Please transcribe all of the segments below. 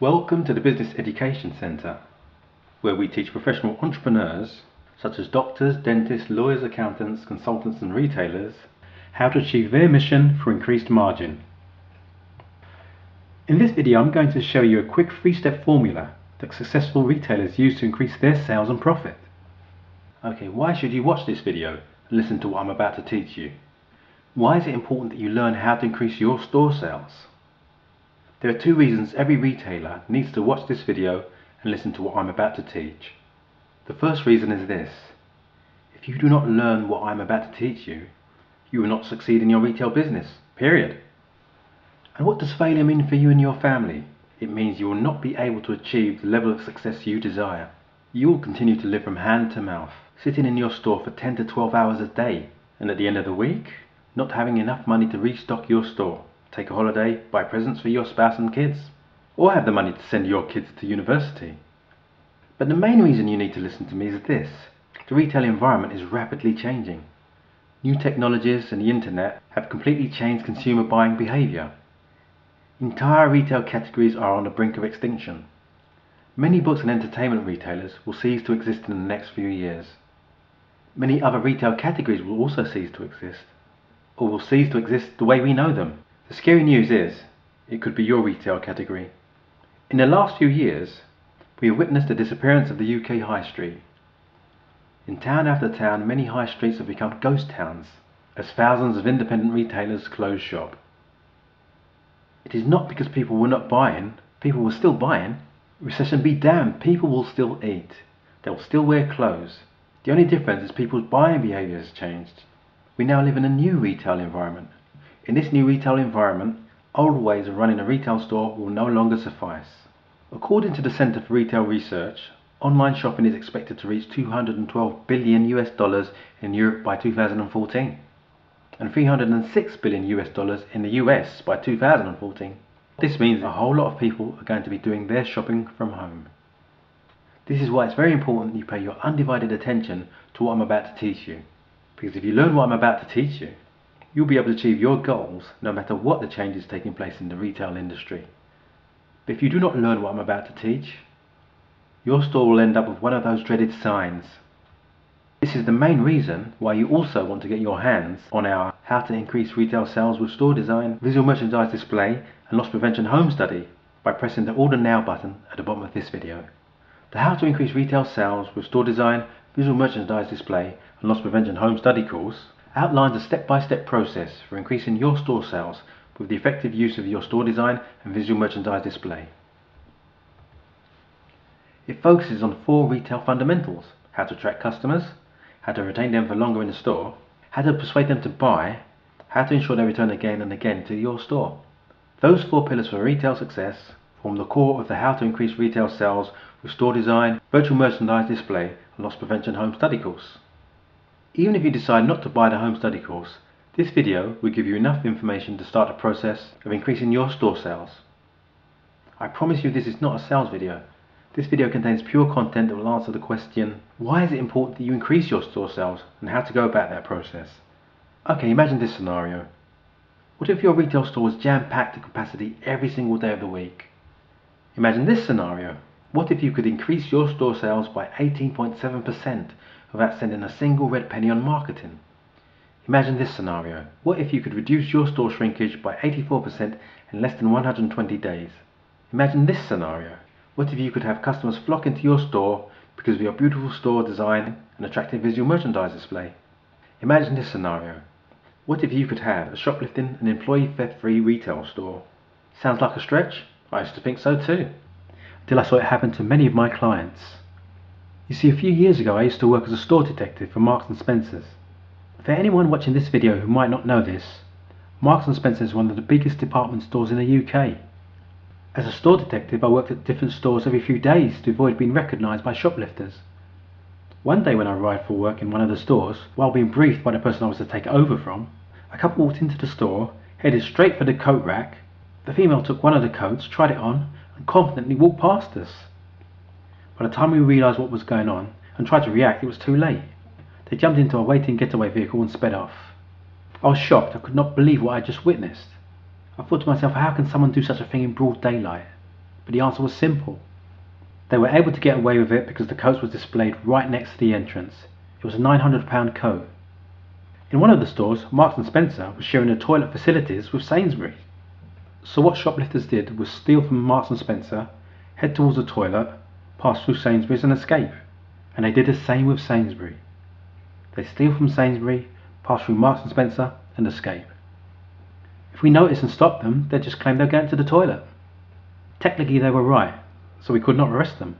Welcome to the Business Education Centre, where we teach professional entrepreneurs, such as doctors, dentists, lawyers, accountants, consultants and retailers, how to achieve their mission for increased margin. In this video, I'm going to show you a quick 3-step formula that successful retailers use to increase their sales and profit. Okay, why should you watch this video and listen to what I'm about to teach you? Why is it important that you learn how to increase your store sales? There are 2 reasons every retailer needs to watch this video and listen to what I'm about to teach. The first reason is this: if you do not learn what I'm about to teach you, you will not succeed in your retail business, period. And what does failure mean for you and your family? It means you will not be able to achieve the level of success you desire. You will continue to live from hand to mouth, sitting in your store for 10 to 12 hours a day, and at the end of the week, not having enough money to restock your store, take a holiday, buy presents for your spouse and kids, or have the money to send your kids to university. But the main reason you need to listen to me is this: the retail environment is rapidly changing. New technologies and the internet have completely changed consumer buying behaviour. Entire retail categories are on the brink of extinction. Many books and entertainment retailers will cease to exist in the next few years. Many other retail categories will also cease to exist, or will cease to exist the way we know them. The scary news is, it could be your retail category. In the last few years, we have witnessed the disappearance of the UK high street. In town after town, many high streets have become ghost towns, as thousands of independent retailers close shop. It is not because people were not buying, people were still buying. Recession be damned, people will still eat. They will still wear clothes. The only difference is people's buying behaviour has changed. We now live in a new retail environment. In this new retail environment, old ways of running a retail store will no longer suffice. According to the Centre for Retail Research, online shopping is expected to reach $212 billion in Europe by 2014 and $306 billion in the US by 2014. This means a whole lot of people are going to be doing their shopping from home. This is why it's very important that you pay your undivided attention to what I'm about to teach you. Because if you learn what I'm about to teach you, you'll be able to achieve your goals no matter what the changes taking place in the retail industry. But if you do not learn what I'm about to teach, your store will end up with one of those dreaded signs. This is the main reason why you also want to get your hands on our How to Increase Retail Sales with Store Design, Visual Merchandise Display and Loss Prevention Home Study by pressing the Order Now button at the bottom of this video. The How to Increase Retail Sales with Store Design, Visual Merchandise Display and Loss Prevention Home Study course outlines a step-by-step process for increasing your store sales with the effective use of your store design and visual merchandise display. It focuses on 4 retail fundamentals: how to attract customers, how to retain them for longer in the store, how to persuade them to buy, how to ensure they return again and again to your store. Those 4 pillars for retail success form the core of the How to Increase Retail Sales with Store Design, Virtual Merchandise Display and Loss Prevention Home Study course. Even if you decide not to buy the home study course, this video will give you enough information to start the process of increasing your store sales. I promise you this is not a sales video. This video contains pure content that will answer the question, why is it important that you increase your store sales and how to go about that process? Okay, imagine this scenario. What if your retail store was jam-packed to capacity every single day of the week? Imagine this scenario. What if you could increase your store sales by 18.7% without spending a single red penny on marketing? Imagine this scenario. What if you could reduce your store shrinkage by 84% in less than 120 days? Imagine this scenario. What if you could have customers flock into your store because of your beautiful store design and attractive visual merchandise display? Imagine this scenario. What if you could have a shoplifting and employee theft-free retail store? Sounds like a stretch? I used to think so too, until I saw it happen to many of my clients. You see, a few years ago I used to work as a store detective for Marks & Spencer's. For anyone watching this video who might not know this, Marks & Spencer's is one of the biggest department stores in the UK. As a store detective, I worked at different stores every few days to avoid being recognised by shoplifters. One day when I arrived for work in one of the stores, while being briefed by the person I was to take over from, a couple walked into the store, headed straight for the coat rack. The female took one of the coats, tried it on, and confidently walked past us. By the time we realised what was going on and tried to react, it was too late. They jumped into a waiting getaway vehicle and sped off. I was shocked. I could not believe what I had just witnessed. I thought to myself, how can someone do such a thing in broad daylight? But the answer was simple. They were able to get away with it because the coat was displayed right next to the entrance. It was a £900 coat. In one of the stores, Marks & Spencer was sharing the toilet facilities with Sainsbury's. So what shoplifters did was steal from Marks & Spencer, head towards the toilet, pass through Sainsbury's and escape. And they did the same with Sainsbury's. They steal from Sainsbury's, pass through Marks & Spencer and escape. If we noticed and stopped them, they'd just claim they're going to the toilet. Technically they were right, so we could not arrest them.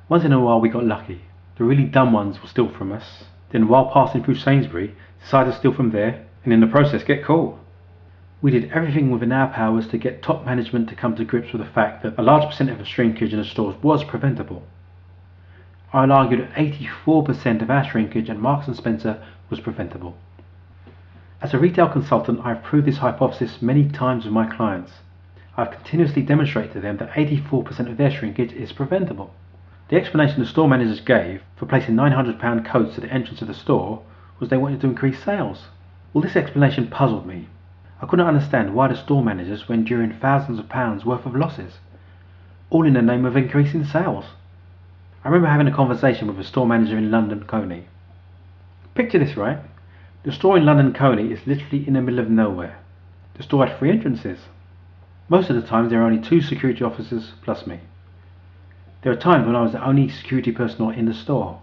Once in a while we got lucky. The really dumb ones will steal from us, then while passing through Sainsbury's, decide to steal from there, and in the process get caught. We did everything within our powers to get top management to come to grips with the fact that a large percentage of shrinkage in the stores was preventable. I'll argue that 84% of our shrinkage at Marks & Spencer was preventable. As a retail consultant, I have proved this hypothesis many times with my clients. I have continuously demonstrated to them that 84% of their shrinkage is preventable. The explanation the store managers gave for placing £900 coats at the entrance of the store was they wanted to increase sales. Well, this explanation puzzled me. I couldn't understand why the store managers were enduring thousands of pounds worth of losses, all in the name of increasing sales. I remember having a conversation with a store manager in London Coney. Picture this, right? The store in London Coney is literally in the middle of nowhere. The store had 3 entrances. Most of the times there are only 2 security officers plus me. There are times when I was the only security personnel in the store.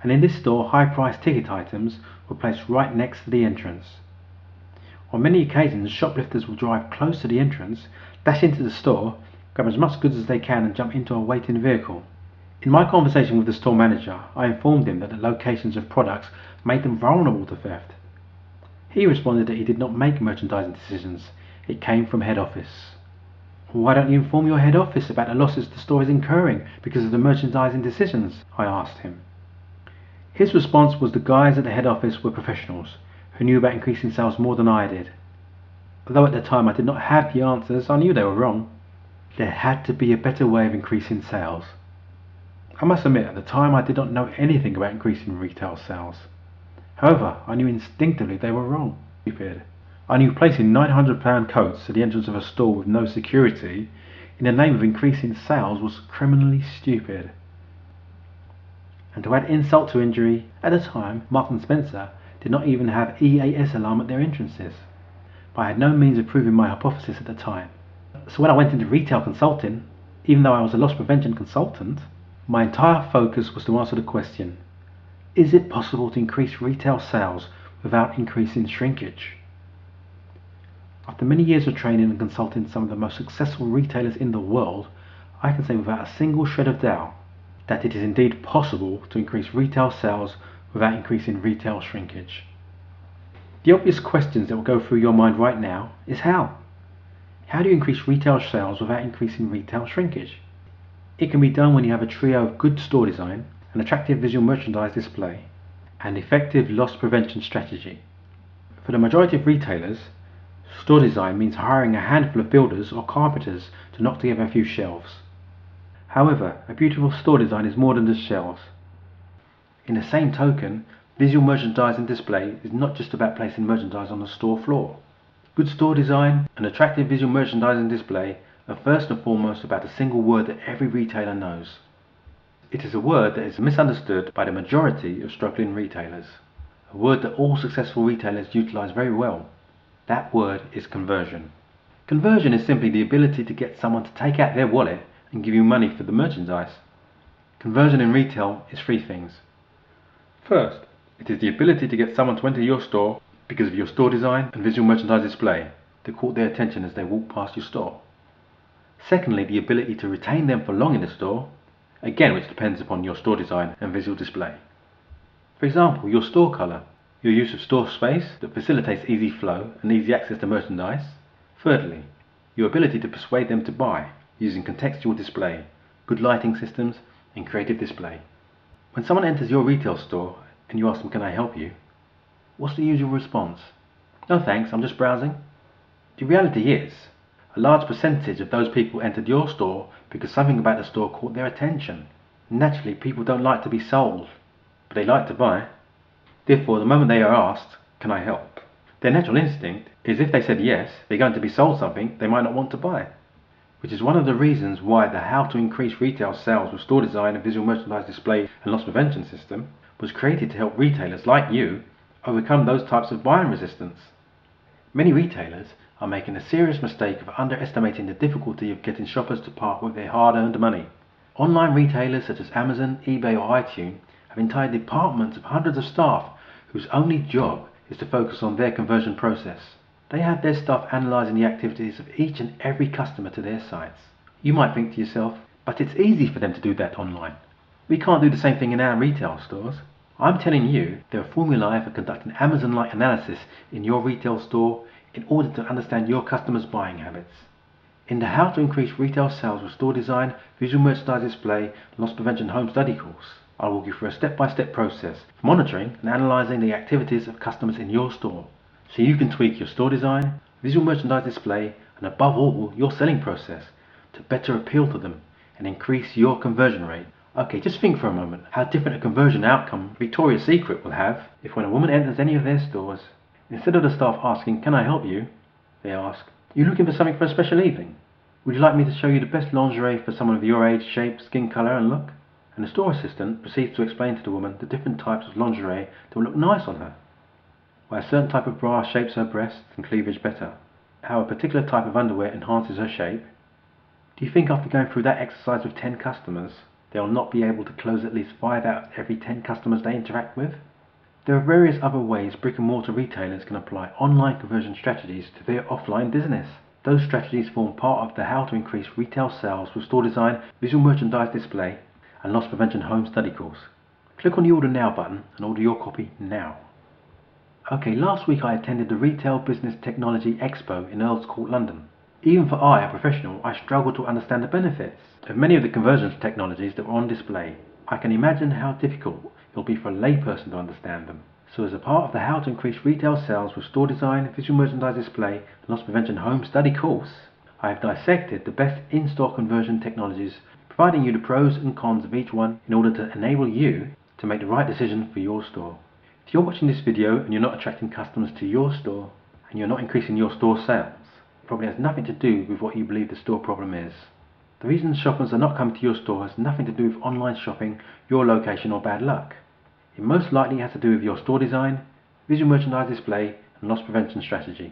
And in this store, high-priced ticket items were placed right next to the entrance. On many occasions, shoplifters will drive close to the entrance, dash into the store, grab as much goods as they can and jump into a waiting vehicle. In my conversation with the store manager, I informed him that the locations of products made them vulnerable to theft. He responded that he did not make merchandising decisions. It came from head office. Why don't you inform your head office about the losses the store is incurring because of the merchandising decisions? I asked him. His response was the guys at the head office were professionals who knew about increasing sales more than I did. Although at the time I did not have the answers, I knew they were wrong. There had to be a better way of increasing sales. I must admit, at the time I did not know anything about increasing retail sales. However, I knew instinctively they were wrong. Stupid. I knew placing £900 coats at the entrance of a store with no security in the name of increasing sales was criminally stupid. And to add insult to injury, at the time Marks & Spencer did not even have EAS alarm at their entrances. But I had no means of proving my hypothesis at the time. So when I went into retail consulting, even though I was a loss prevention consultant, my entire focus was to answer the question, is it possible to increase retail sales without increasing shrinkage? After many years of training and consulting some of the most successful retailers in the world, I can say without a single shred of doubt that it is indeed possible to increase retail sales without increasing retail shrinkage. The obvious questions that will go through your mind right now is how? How do you increase retail sales without increasing retail shrinkage? It can be done when you have a trio of good store design, an attractive visual merchandise display, and effective loss prevention strategy. For the majority of retailers, store design means hiring a handful of builders or carpenters to knock together a few shelves. However, a beautiful store design is more than just shelves. In the same token, visual merchandising display is not just about placing merchandise on the store floor. Good store design and attractive visual merchandising display are first and foremost about a single word that every retailer knows. It is a word that is misunderstood by the majority of struggling retailers. A word that all successful retailers utilize very well. That word is conversion. Conversion is simply the ability to get someone to take out their wallet and give you money for the merchandise. Conversion in retail is 3 things. First, it is the ability to get someone to enter your store because of your store design and visual merchandise display that caught their attention as they walk past your store. Secondly, the ability to retain them for long in the store, again which depends upon your store design and visual display. For example, your store colour, your use of store space that facilitates easy flow and easy access to merchandise. Thirdly, your ability to persuade them to buy using contextual display, good lighting systems and creative display. When someone enters your retail store and you ask them, can I help you? What's the usual response? No thanks, I'm just browsing. The reality is, a large percentage of those people entered your store because something about the store caught their attention. Naturally, people don't like to be sold, but they like to buy. Therefore, the moment they are asked, can I help? Their natural instinct is if they said yes, they're going to be sold something they might not want to buy. which is one of the reasons why the How to Increase Retail Sales with Store Design and Visual Merchandise Display and Loss Prevention system was created to help retailers like you overcome those types of buying resistance. Many retailers are making a serious mistake of underestimating the difficulty of getting shoppers to part with their hard-earned money. Online retailers such as Amazon, eBay or iTunes have entire departments of hundreds of staff whose only job is to focus on their conversion process. They have their staff analysing the activities of each and every customer to their sites. You might think to yourself, but it's easy for them to do that online. We can't do the same thing in our retail stores. I'm telling you, there are formulae for conducting Amazon-like analysis in your retail store in order to understand your customers' buying habits. In the How to Increase Retail Sales with Store Design, Visual Merchandise Display, Loss Prevention Home Study course, I'll walk you through a step-by-step process for monitoring and analysing the activities of customers in your store, so you can tweak your store design, visual merchandise display, and above all, your selling process to better appeal to them and increase your conversion rate. Okay, just think for a moment how different a conversion outcome Victoria's Secret will have if when a woman enters any of their stores, instead of the staff asking, "Can I help you?" they ask, "You looking for something for a special evening? Would you like me to show you the best lingerie for someone of your age, shape, skin colour and look?" And the store assistant proceeds to explain to the woman the different types of lingerie that will look nice on her, why a certain type of bra shapes her breasts and cleavage better, how a particular type of underwear enhances her shape. Do you think after going through that exercise with 10 customers, they will not be able to close at least 5 out of every 10 customers they interact with? There are various other ways brick-and-mortar retailers can apply online conversion strategies to their offline business. Those strategies form part of the How to Increase Retail Sales with Store Design, Visual Merchandise Display and Loss Prevention Home Study course. Click on the Order Now button and order your copy now. Okay, last week I attended the Retail Business Technology Expo in Earls Court, London. Even for a professional, I struggled to understand the benefits of many of the conversion technologies that were on display. I can imagine how difficult it will be for a layperson to understand them. So as a part of the How to Increase Retail Sales with Store Design, Visual Merchandise Display and Loss Prevention Home Study course, I have dissected the best in-store conversion technologies, providing you the pros and cons of each one in order to enable you to make the right decision for your store. If you're watching this video and you're not attracting customers to your store and you're not increasing your store sales, it probably has nothing to do with what you believe the store problem is. The reason shoppers are not coming to your store has nothing to do with online shopping, your location or bad luck. It most likely has to do with your store design, visual merchandise display and loss prevention strategy.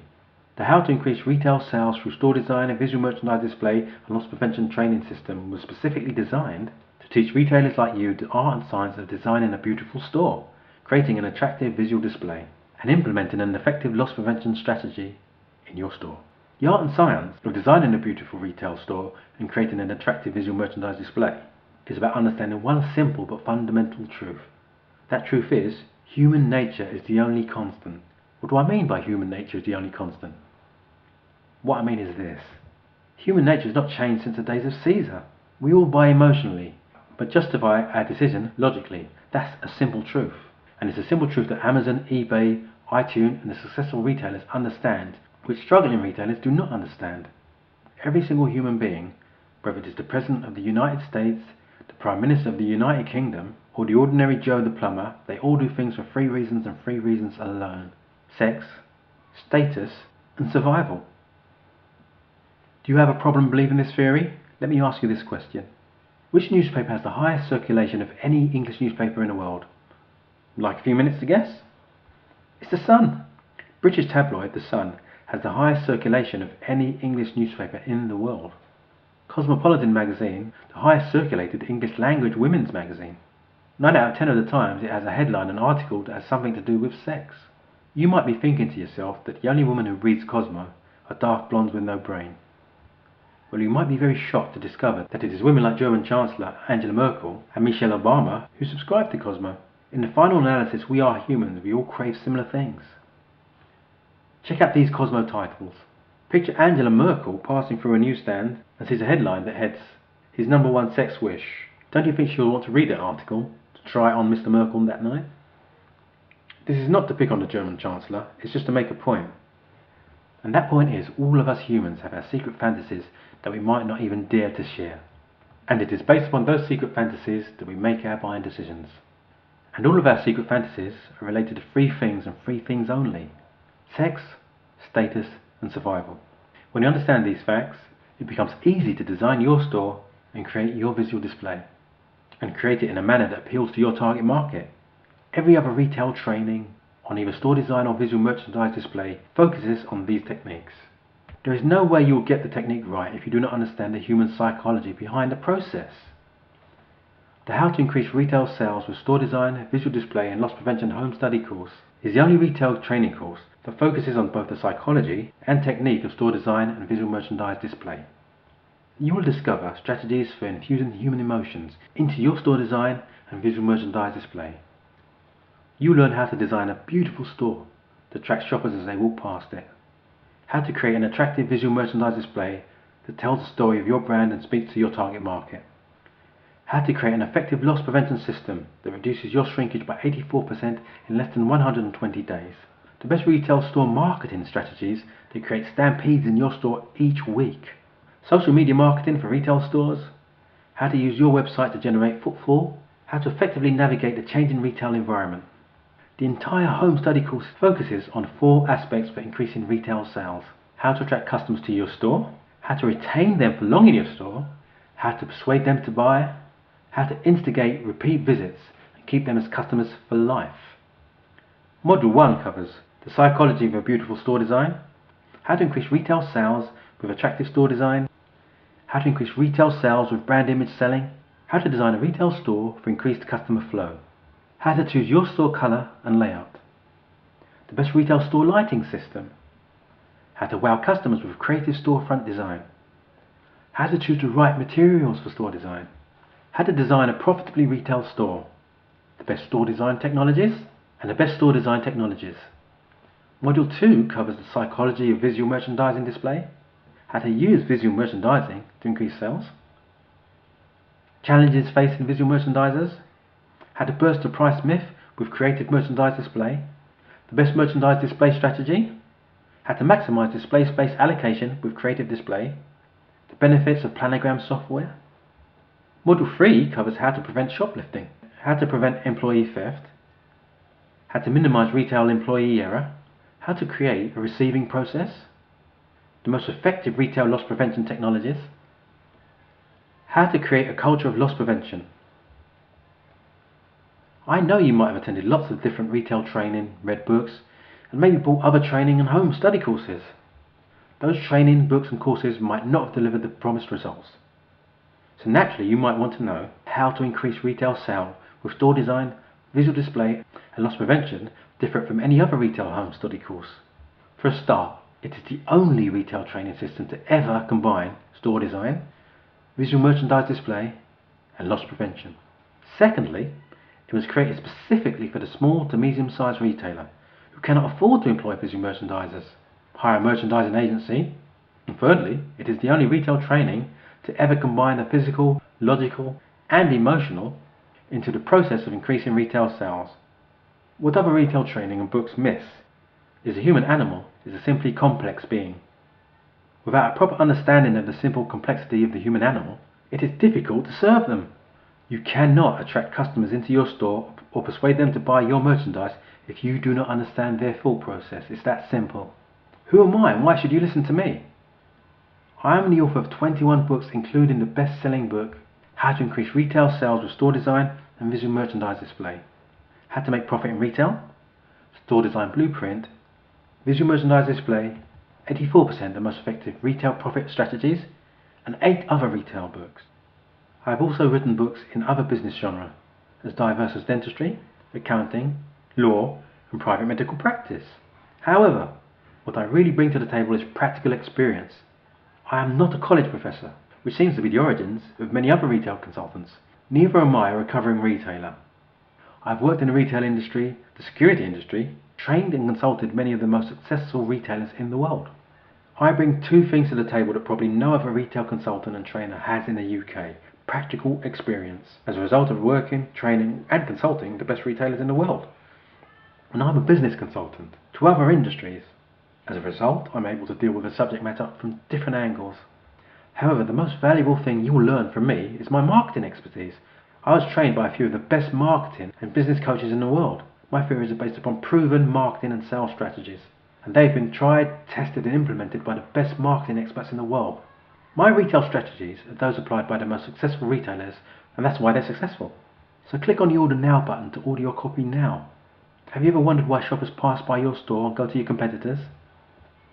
The How to Increase Retail Sales through Store Design and Visual Merchandise Display and Loss Prevention training system was specifically designed to teach retailers like you the art and science of designing a beautiful store, creating an attractive visual display, and implementing an effective loss prevention strategy in your store. The art and science of designing a beautiful retail store and creating an attractive visual merchandise display is about understanding one simple but fundamental truth. That truth is, human nature is the only constant. What do I mean by human nature is the only constant? What I mean is this. Human nature has not changed since the days of Caesar. We all buy emotionally, but justify our decision logically. That's a simple truth. And it's a simple truth that Amazon, eBay, iTunes and the successful retailers understand, which struggling retailers do not understand. Every single human being, whether it is the President of the United States, the Prime Minister of the United Kingdom, or the ordinary Joe the plumber, they all do things for 3 reasons and 3 reasons alone: sex, status, and survival. Do you have a problem believing this theory? Let me ask you this question. Which newspaper has the highest circulation of any English newspaper in the world? Like a few minutes to guess? It's the Sun. British tabloid The Sun has the highest circulation of any English newspaper in the world. Cosmopolitan magazine, the highest circulated English language women's magazine. 9 out of 10 of the times it has a headline and article that has something to do with sex. You might be thinking to yourself that the only woman who reads Cosmo are dark blondes with no brain. Well, you might be very shocked to discover that it is women like German Chancellor Angela Merkel and Michelle Obama who subscribe to Cosmo. In the final analysis, we are humans. We all crave similar things. Check out these Cosmo titles. Picture Angela Merkel passing through a newsstand and sees a headline that heads, "His #1 sex wish." Don't you think she'll want to read that article to try on Mr. Merkel that night? This is not to pick on the German Chancellor, it's just to make a point. And that point is, all of us humans have our secret fantasies that we might not even dare to share. And it is based upon those secret fantasies that we make our buying decisions. And all of our secret fantasies are related to 3 things and 3 things only: sex, status, and survival. When you understand these facts, It becomes easy to design your store and create your visual display, and create it in a manner that appeals to your target market. Every other retail training on either store design or visual merchandise display focuses on these techniques. There is no way you will get the technique right if you do not understand the human psychology behind the process. The How to Increase Retail Sales with Store Design, Visual Display and Loss Prevention Home Study course is the only retail training course that focuses on both the psychology and technique of store design and visual merchandise display. You will discover strategies for infusing human emotions into your store design and visual merchandise display. You will learn how to design a beautiful store to attract shoppers as they walk past it. How to create an attractive visual merchandise display that tells the story of your brand and speaks to your target market. How to create an effective loss prevention system that reduces your shrinkage by 84% in less than 120 days. The best retail store marketing strategies that create stampedes in your store each week. Social media marketing for retail stores. How to use your website to generate footfall. How to effectively navigate the changing retail environment. The entire home study course focuses on 4 aspects for increasing retail sales. How to attract customers to your store. How to retain them for long in your store. How to persuade them to buy. How to instigate repeat visits and keep them as customers for life. Module 1 covers the psychology of a beautiful store design, how to increase retail sales with attractive store design, how to increase retail sales with brand image selling, how to design a retail store for increased customer flow, how to choose your store color and layout, the best retail store lighting system, how to wow customers with creative storefront design, how to choose the right materials for store design, how to design a profitably retail store, the best store design technologies, and the best store design technologies. Module 2 covers the psychology of visual merchandising display, how to use visual merchandising to increase sales, challenges facing visual merchandisers, how to burst the price myth with creative merchandise display, the best merchandise display strategy, how to maximize display space allocation with creative display, the benefits of planogram software. Module 3 covers how to prevent shoplifting, how to prevent employee theft, how to minimize retail employee error, how to create a receiving process, the most effective retail loss prevention technologies, how to create a culture of loss prevention. I know you might have attended lots of different retail training, read books, and maybe bought other training and home study courses. Those training, books and courses might not have delivered the promised results. So naturally you might want to know how to increase retail sale with store design, visual display and loss prevention different from any other retail home study course. For a start, it is the only retail training system to ever combine store design, visual merchandise display and loss prevention. Secondly, it was created specifically for the small to medium-sized retailer who cannot afford to employ visual merchandisers, hire a merchandising agency. And thirdly, it is the only retail training to ever combine the physical, logical and emotional into the process of increasing retail sales. What other retail training and books miss is the human animal is a simply complex being. Without a proper understanding of the simple complexity of the human animal, it is difficult to serve them. You cannot attract customers into your store or persuade them to buy your merchandise if you do not understand their thought process. It's that simple. Who am I and why should you listen to me? I am the author of 21 books, including the best-selling book, How to Increase Retail Sales with Store Design and Visual Merchandise Display, How to Make Profit in Retail, Store Design Blueprint, Visual Merchandise Display, 84% the most effective retail profit strategies, and 8 other retail books. I have also written books in other business genres, as diverse as dentistry, accounting, law, and private medical practice. However, what I really bring to the table is practical experience. I am not a college professor, which seems to be the origins of many other retail consultants. Neither am I a recovering retailer. I've worked in the retail industry, the security industry, trained and consulted many of the most successful retailers in the world. I bring 2 things to the table that probably no other retail consultant and trainer has in the UK: practical experience, as a result of working, training and consulting the best retailers in the world. And I'm a business consultant to other industries. As a result, I'm able to deal with the subject matter from different angles. However, the most valuable thing you will learn from me is my marketing expertise. I was trained by a few of the best marketing and business coaches in the world. My theories are based upon proven marketing and sales strategies, and they've been tried, tested and implemented by the best marketing experts in the world. My retail strategies are those applied by the most successful retailers, and that's why they're successful. So click on the Order Now button to order your copy now. Have you ever wondered why shoppers pass by your store and go to your competitors?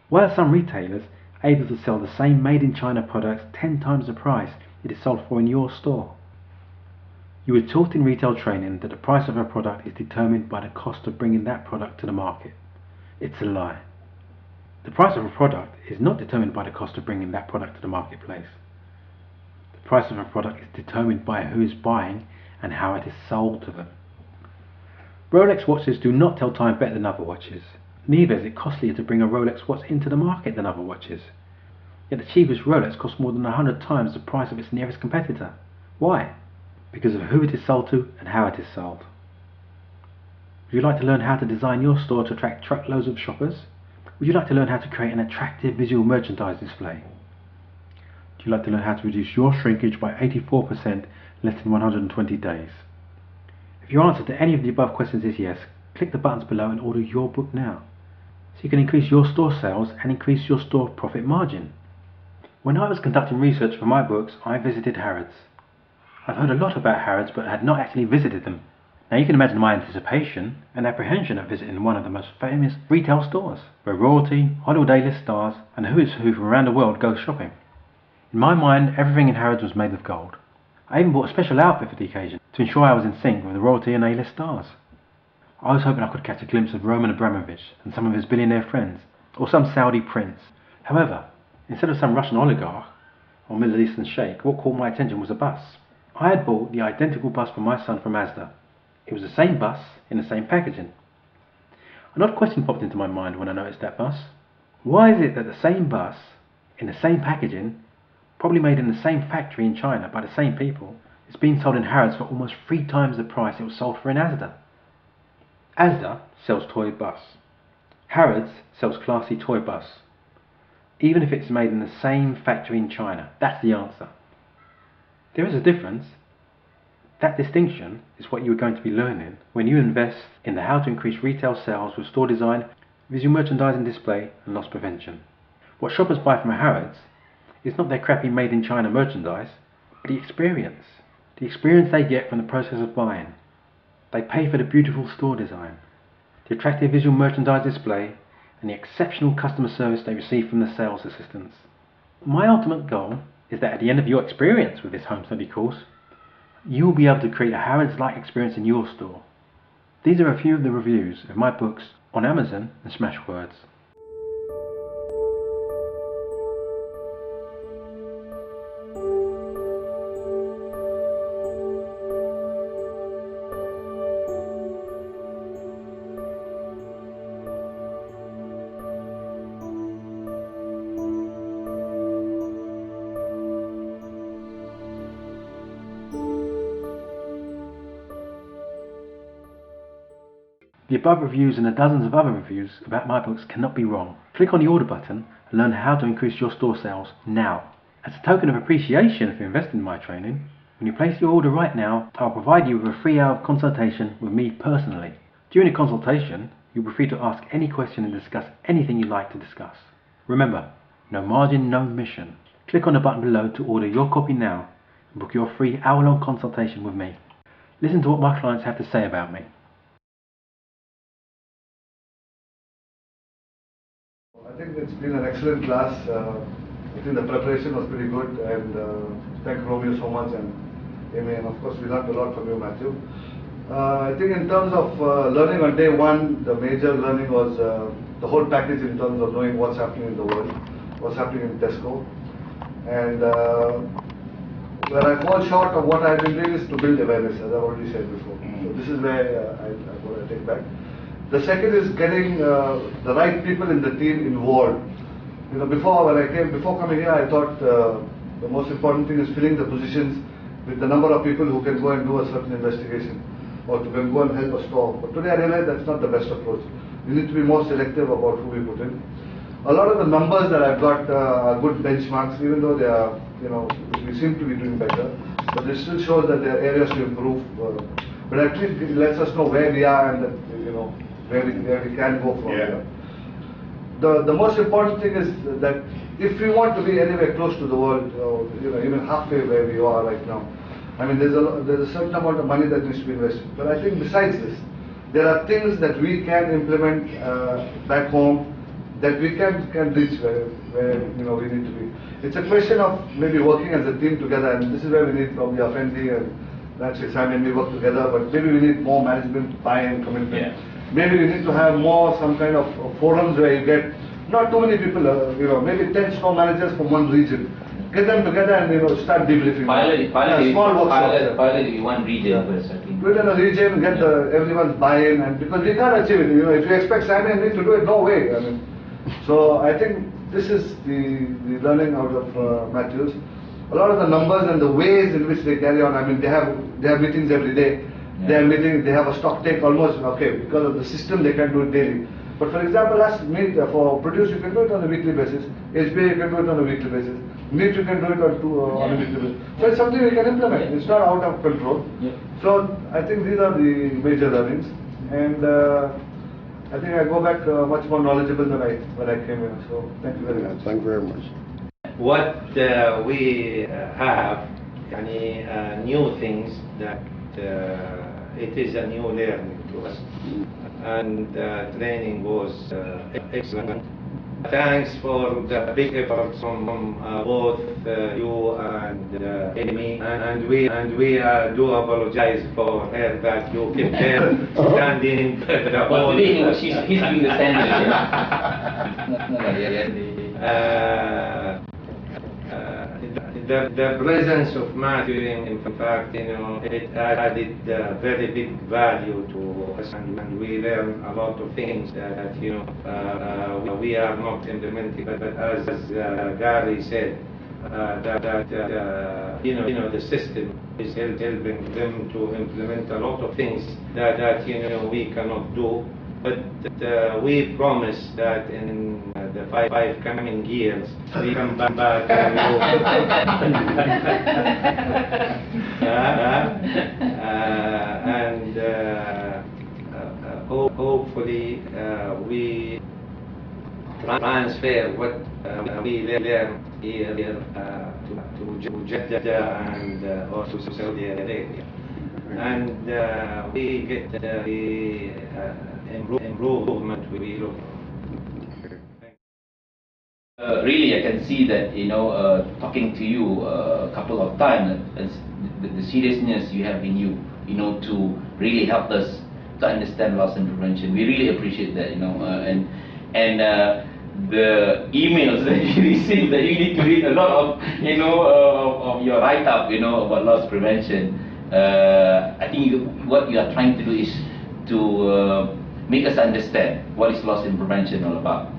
Why are some retailers able to sell the same made-in-China products 10 times the price it is sold for in your store? You were taught in retail training that the price of a product is determined by the cost of bringing that product to the market. It's a lie. The price of a product is not determined by the cost of bringing that product to the marketplace. The price of a product is determined by who is buying and how it is sold to them. Rolex watches do not tell time better than other watches. Neither is it costlier to bring a Rolex watch into the market than other watches. Yet the cheapest Rolex costs more than 100 times the price of its nearest competitor. Why? Because of who it is sold to and how it is sold. Would you like to learn how to design your store to attract truckloads of shoppers? Would you like to learn how to create an attractive visual merchandise display? Would you like to learn how to reduce your shrinkage by 84% less than 120 days? If your answer to any of the above questions is yes, click the buttons below and order your book now, so you can increase your store sales and increase your store profit margin. When I was conducting research for my books, I visited Harrods. I've heard a lot about Harrods but had not actually visited them. Now you can imagine my anticipation and apprehension at visiting one of the most famous retail stores, where royalty, Hollywood A-list stars, and who is who from around the world go shopping. In my mind, everything in Harrods was made of gold. I even bought a special outfit for the occasion to ensure I was in sync with the royalty and A-list stars. I was hoping I could catch a glimpse of Roman Abramovich and some of his billionaire friends, or some Saudi prince. However, instead of some Russian oligarch or Middle Eastern sheikh, what caught my attention was a bus. I had bought the identical bus for my son from Mazda. It was the same bus in the same packaging. An odd question popped into my mind when I noticed that bus. Why is it that the same bus, in the same packaging, probably made in the same factory in China by the same people, is being sold in Harrods for almost 3 times the price it was sold for in Asda? Asda sells toy bus. Harrods sells classy toy bus. Even if it's made in the same factory in China, that's the answer. There is a difference. That distinction is what you are going to be learning when you invest in the how to increase retail sales with store design, visual merchandising display, and loss prevention. What shoppers buy from Harrods is not their crappy made in China merchandise, but the experience they get from the process of buying. They pay for the beautiful store design, the attractive visual merchandise display, and the exceptional customer service they receive from the sales assistants. My ultimate goal is that at the end of your experience with this home study course, you will be able to create a Harrods-like experience in your store. These are a few of the reviews of my books on Amazon and Smashwords. The above reviews and the dozens of other reviews about my books cannot be wrong. Click on the order button and learn how to increase your store sales now. As a token of appreciation for investing in my training, when you place your order right now, I'll provide you with a free hour of consultation with me personally. During the consultation, you'll be free to ask any question and discuss anything you'd like to discuss. Remember, no margin, no mission. Click on the button below to order your copy now and book your free hour-long consultation with me. Listen to what my clients have to say about me. I think it's been an excellent class. I think the preparation was pretty good, and thank Romeo so much, and Amy, and of course we learned a lot from you, Matthew. I think in terms of learning on day one, the major learning was the whole package in terms of knowing what's happening in the world, what's happening in Tesco, and where I fall short of what I've been doing is to build awareness, as I've already said before. So this is where I take back. The second is getting the right people in the team involved. You know, before coming here, I thought the most important thing is filling the positions with the number of people who can go and do a certain investigation or to go and help a store. But today I realize that's not the best approach. We need to be more selective about who we put in. A lot of the numbers that I've got are good benchmarks, even though they are, we seem to be doing better. But it still shows that there are areas to improve. But at least it lets us know where we are and that, where we can go from here. the most important thing is that if we want to be anywhere close to the world, even halfway where we are right now, I mean, there's a certain amount of money that needs to be invested. But I think besides this, there are things that we can implement back home that we can reach where we need to be. It's a question of maybe working as a team together, and this is where we need probably Effendi and actually Sam and me work together. But maybe we need more management buy-in, commitment. Yeah. Maybe we need to have more some kind of forums where you get not too many people, maybe 10 store managers from one region. Get them together and start debriefing. Small workshops. Pilot in one region first, I think. Do it in a region, get everyone's buy-in, and because we can't achieve it. If you expect Sammy and me to do it, no way. I mean, so I think this is the learning out of Matthews. A lot of the numbers and the ways in which they carry on. I mean, they have meetings every day. Yeah. They have a stock take almost because of the system they can do it daily. But for example, for produce you can do it on a weekly basis. HBA you can do it on a weekly basis. Meat you can do it on a weekly basis. So it's something we can implement. It's not out of control. Yeah. So I think these are the major learnings, and I think I go back much more knowledgeable than when I came here. So thank you very much. Thank you very much. What we have, new things that it is a new learning to us, and training was excellent. Thanks for the big efforts from both you and Amy, and we do apologize for her that you kept her standing the whole. But today he's doing the standing. The presence of Matthew, in fact, it added very big value to us, and we learned a lot of things that we are not implementing. But as Gary said, the system is helping them to implement a lot of things that we cannot do. But we promise that in the five coming years, we come back and hopefully we transfer what we learn here to Jeddah and also Saudi Arabia. And we get the improvement we look for. Really, I can see that, talking to you a couple of times, the seriousness you have in you, to really help us to understand loss and prevention. We really appreciate that, and the emails that you receive, that you need to read a lot of, of your write-up, about loss prevention. I think what you are trying to do is to make us understand what is loss and prevention all about.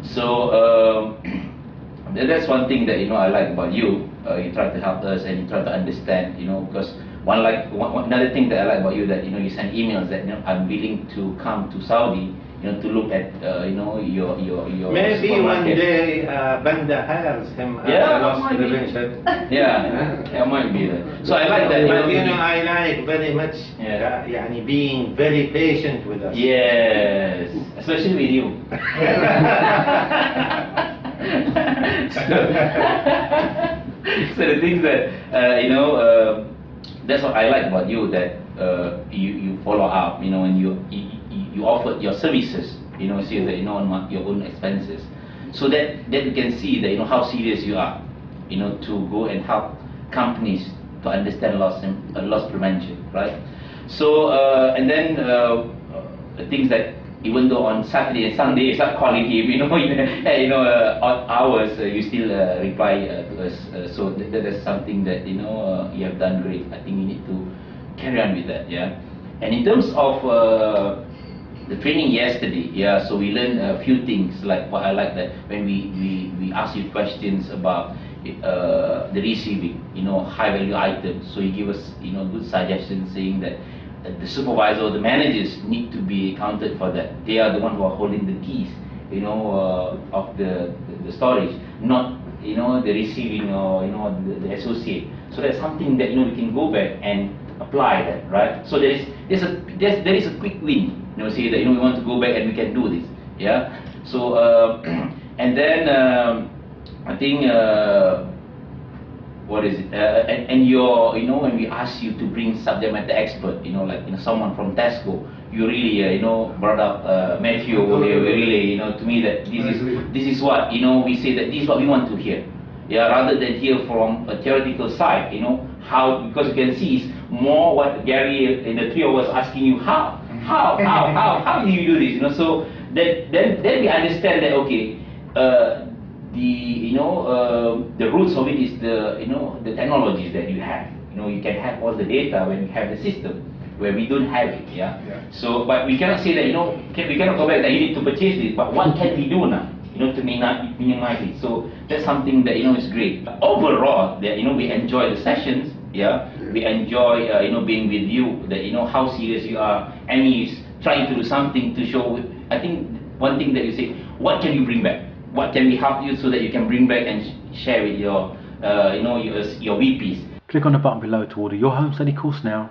So that's one thing that I like about you. You try to help us and you try to understand. Because another thing that I like about you, that you send emails that I'm willing to come to Saudi, to look at your maybe one day Banda hires him as a loss prevention. Yeah, might be that. So I like that. But I like very much being very patient with us. Yes, especially with you. So the things that that's what I like about you, that you follow up, and you offer your services, so that on your own expenses, so that you can see that how serious you are, to go and help companies to understand loss prevention, right? So and then the things that even though on Saturday and Sunday you start calling him, odd hours, you still reply to us. So that is something that you have done great. I think you need to carry on with that, yeah. And in terms of the training yesterday, so we learned a few things. Like what I like, that when we ask you questions about the receiving, high value items, so you give us good suggestions, saying that the supervisor or the managers need to be accounted for that. They are the one who are holding the keys, of the storage, not the receiving or the associate. So that's something that we can go back and apply that, right? So there is a quick win. Say that we want to go back and we can do this. Yeah. So and then I think what is it? And your, you know, when we ask you to bring subject matter expert, you know, like, you know, someone from Tesco, you really, you know, brought up Matthew. Really, you know, to me that this is what, you know, we say that this is what we want to hear. Yeah, rather than hear from a theoretical side, you know, how, because you can see it's more what Gary and the three of us asking you, how do you do this, you know? So then we understand that, okay, the roots of it is the, you know, the technologies that you have. You know, you can have all the data when you have the system, where we don't have it. Yeah. So, but we cannot say that, you know, we cannot go back that you need to purchase this. But what can we do now, you know, to minimize it? So that's something that, you know, is great. But overall, that, you know, we enjoy the sessions. Yeah. We enjoy, you know, being with you. That, you know, how serious you are. And he's trying to do something to show. I think one thing that you say, what can you bring back? What can we help you so that you can bring back and share with your, you know, your VPs? Click on the button below to order your home study course now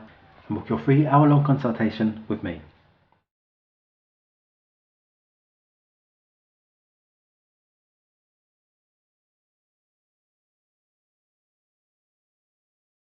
and book your free hour-long consultation with me.